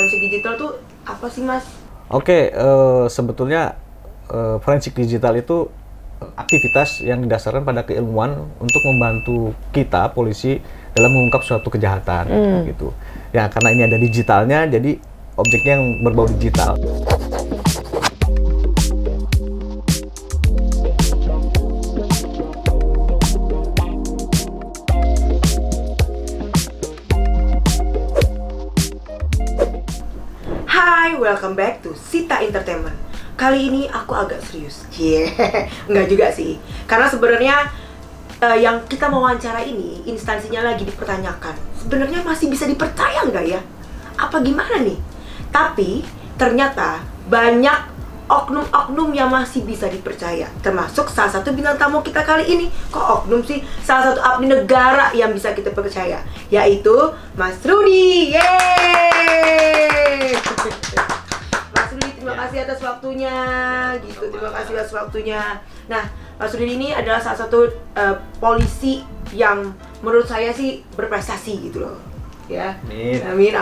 forensik digital tuh apa sih, Mas? Oke, sebetulnya forensik digital itu aktivitas yang didasarkan pada keilmuan untuk membantu kita polisi dalam mengungkap suatu kejahatan gitu. Ya karena ini ada digitalnya, jadi objeknya yang berbau digital. Hai, welcome back to Sita Entertainment. Kali ini aku agak serius. Enggak juga sih. Karena sebenarnya yang kita mau wawancara ini instansinya lagi dipertanyakan. Sebenarnya masih bisa dipercaya nggak ya? Apa gimana nih? Tapi ternyata banyak oknum-oknum yang masih bisa dipercaya. Termasuk salah satu bintang tamu kita kali ini. Kok oknum sih? Salah satu abdi negara yang bisa kita percaya, yaitu Mas Rudy. Yeay! Mas Rudy, terima kasih atas waktunya. Terima kasih atas waktunya. Nah, Mas Rudy ini adalah salah satu polisi yang menurut saya sih berprestasi gitu loh. Ya. Amin.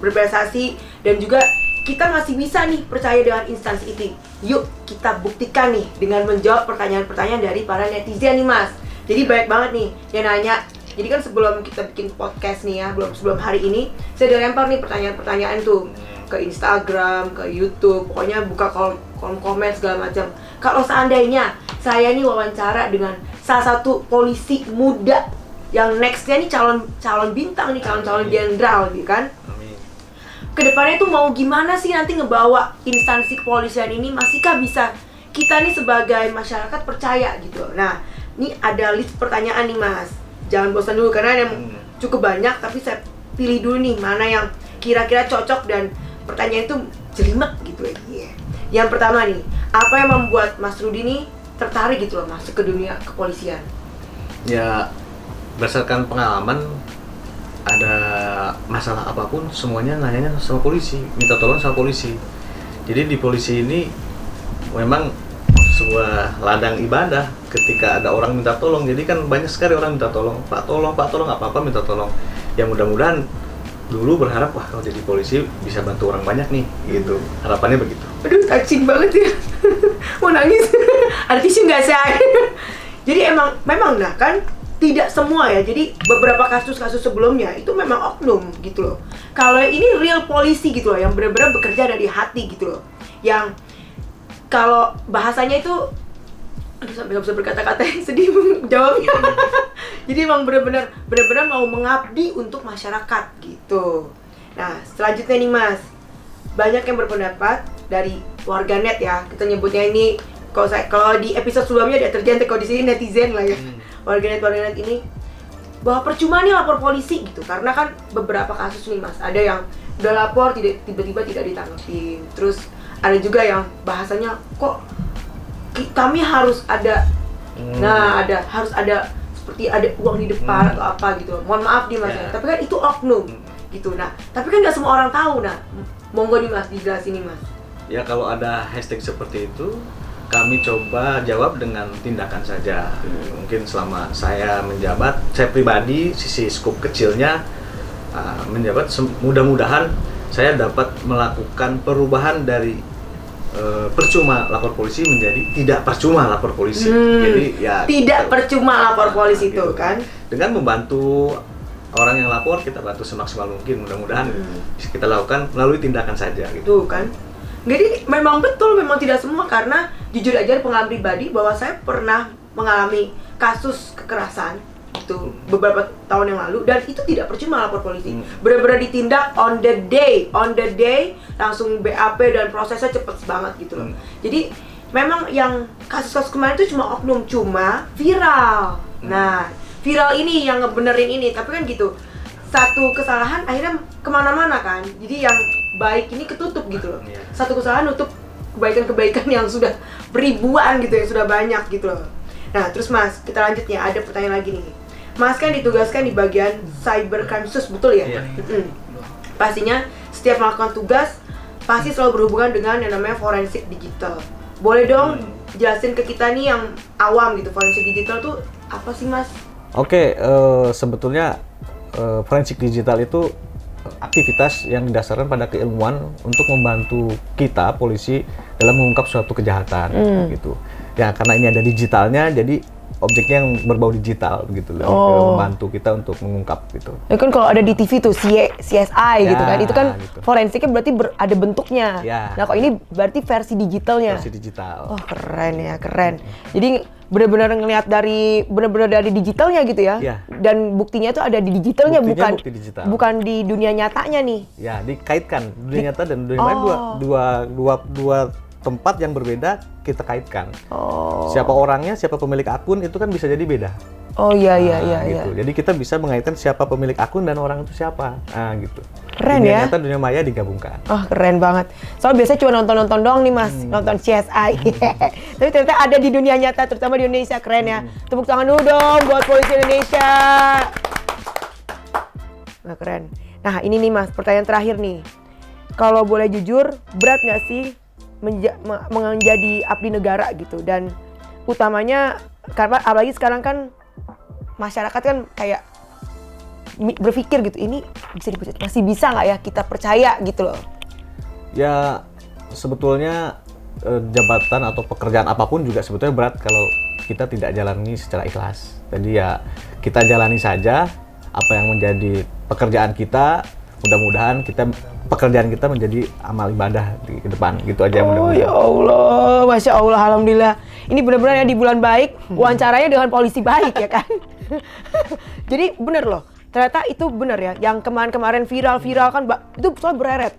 Berprestasi, dan juga kita masih bisa nih percaya dengan instansi itu. Yuk kita buktikan nih dengan menjawab pertanyaan-pertanyaan dari para netizen nih, Mas. Jadi banyak banget nih yang nanya. Jadi kan sebelum kita bikin podcast nih ya, sebelum hari ini, saya udah lempar nih pertanyaan-pertanyaan tuh ke Instagram, ke YouTube, pokoknya buka kolom komen segala macam. Kalau seandainya saya nih wawancara dengan salah satu polisi muda yang nextnya nih calon bintang nih, calon jenderal gitu kan. Kedepannya tuh mau gimana sih nanti ngebawa instansi kepolisian ini, masihkah bisa kita nih sebagai masyarakat percaya gitu. Nah, ini ada list pertanyaan nih, Mas. Jangan bosan dulu karena yang cukup banyak, tapi saya pilih dulu nih mana yang kira-kira cocok dan pertanyaan itu jelimet gitu ya. Yang pertama nih, apa yang membuat Mas Rudy nih tertarik gitu loh masuk ke dunia kepolisian? Ya, berdasarkan pengalaman, ada masalah apapun semuanya nanyanya sama polisi, minta tolong sama polisi. Jadi di polisi ini memang sebuah ladang ibadah ketika ada orang minta tolong. Jadi kan banyak sekali orang minta tolong, Pak tolong, apa-apa minta tolong. Ya mudah-mudahan dulu berharap, wah kalau jadi polisi bisa bantu orang banyak nih, gitu. Harapannya begitu. Aduh, touching banget ya. Mau nangis. Ada tisu nggak sih? Jadi memang nah kan tidak semua ya. Jadi beberapa kasus-kasus sebelumnya itu memang oknum gitu loh. Kalau ini real polisi gitu loh, yang benar-benar bekerja dari hati gitu loh. Yang kalau bahasanya itu, aduh sampai nggak bisa berkata-kata, sedih jawabnya. Jadi emang benar-benar mau mengabdi untuk masyarakat gitu. Nah, selanjutnya nih, Mas, banyak yang berpendapat dari warganet ya, kita nyebutnya ini, kalau di episode sebelumnya deterjen, kalau di sini netizen lah ya. Warganet ini bahwa percuma nih lapor polisi gitu, karena kan beberapa kasus nih, Mas, ada yang udah lapor tiba-tiba tidak ditanggapin. Terus ada juga yang bahasanya kok kami harus ada harus ada seperti ada uang di depan atau apa gitu. Mohon maaf nih, Mas ya. Tapi kan itu oknum gitu. Nah, tapi kan nggak semua orang tahu. Nah, monggo nih, Mas, dijelasin nih, Mas. Ya kalau ada hashtag seperti itu, kami coba jawab dengan tindakan saja. Mungkin selama saya menjabat, saya pribadi sisi skup kecilnya menjabat, mudah-mudahan saya dapat melakukan perubahan dari percuma lapor polisi menjadi tidak percuma lapor polisi. Jadi ya tidak percuma lapor polisi itu gitu. kan. Dengan membantu orang yang lapor, kita bantu semaksimal mungkin. Mudah-mudahan kita lakukan melalui tindakan saja gitu. Tuh kan. Jadi memang betul, memang tidak semua, karena jujur aja pengalaman pribadi bahwa saya pernah mengalami kasus kekerasan itu beberapa tahun yang lalu, dan itu tidak percuma lapor polisi. Benar-benar ditindak on the day, langsung BAP dan prosesnya cepet banget gitu loh. Jadi memang yang kasus-kasus kemarin itu cuma oknum, cuma viral. Nah, viral ini yang ngebenerin ini, tapi kan gitu, satu kesalahan akhirnya kemana-mana kan. Jadi yang baik ini ketutup gitu loh. Satu kesalahan nutup kebaikan-kebaikan yang sudah beribuan gitu ya, sudah banyak gitu loh. Nah, terus Mas, kita lanjut ya, ada pertanyaan lagi nih. Mas kan ditugaskan di bagian cybercrime sus, betul ya? Iya. Pastinya setiap melakukan tugas pasti selalu berhubungan dengan yang namanya forensik digital. Boleh dong jelasin ke kita nih yang awam gitu, forensik digital tuh apa sih, Mas? Oke, sebetulnya forensik digital itu aktivitas yang didasarkan pada keilmuan untuk membantu kita polisi dalam mengungkap suatu kejahatan gitu. Ya karena ini ada digitalnya, jadi objeknya yang berbau digital gitu loh, membantu kita untuk mengungkap gitu. Ya kan kalau ada di TV tuh CSI gitu kan, itu kan gitu. forensiknya berarti ada bentuknya. Ya. Nah kok ini berarti versi digitalnya. Versi digital. Oh keren ya, keren. Jadi benar-benar ngelihat benar-benar dari digitalnya gitu ya. Ya. Dan buktinya tuh ada di digitalnya, Buktinya bukti digital. bukan di dunia nyatanya nih. Ya, dikaitkan dunia nyata dan dunia lain dua tempat yang berbeda kita kaitkan. Siapa orangnya, siapa pemilik akun itu kan bisa jadi beda. Oh iya gitu. Jadi kita bisa mengaitkan siapa pemilik akun dan orang itu siapa. Nah, gitu. Keren dunia ya. nyata, dunia maya digabungkan. Oh keren banget. Soalnya biasanya cuma nonton-nonton doang nih mas, nonton CSI. Tapi ternyata ada di dunia nyata, terutama di Indonesia. Keren ya. Tepuk tangan dulu dong buat polisi Indonesia. Nah keren. Nah ini nih mas, pertanyaan terakhir nih. Kalau boleh jujur, berat nggak sih menjadi abdi negara gitu? Dan utamanya karena apalagi sekarang kan masyarakat kan kayak berpikir gitu, ini bisa dipercaya, masih bisa nggak ya kita percaya gitu loh? Ya sebetulnya jabatan atau pekerjaan apapun juga sebetulnya berat kalau kita tidak jalani secara ikhlas. Jadi ya kita jalani saja apa yang menjadi pekerjaan kita. Mudah-mudahan pekerjaan kita menjadi amal ibadah di depan gitu aja. Oh ya Allah, Masya Allah, Alhamdulillah. Ini benar-benar ya di bulan baik, wawancaranya dengan polisi baik ya kan. Jadi bener loh, ternyata itu bener ya. Yang kemarin-kemarin viral kan, itu soal bereret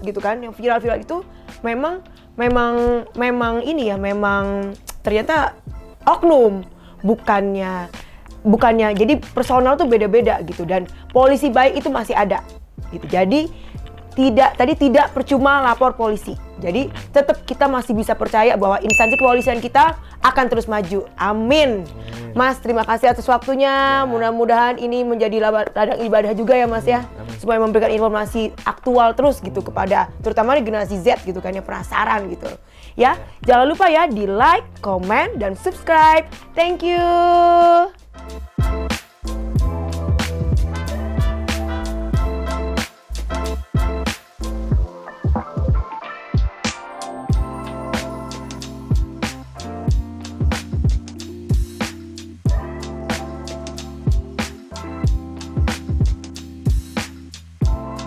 gitu kan. Yang viral itu memang ini ya, memang ternyata oknum, bukannya. Jadi personal tuh beda-beda gitu, dan polisi baik itu masih ada gitu. Jadi tidak percuma lapor polisi. Jadi tetap kita masih bisa percaya bahwa instansi kepolisian kita akan terus maju. Amin. Mas, terima kasih atas waktunya. Mudah-mudahan ini menjadi ladang ibadah juga ya Mas ya. Supaya memberikan informasi aktual terus gitu kepada terutama generasi Z gitu kan, yang penasaran gitu. Ya, jangan lupa ya di like, comment, dan subscribe. Thank you.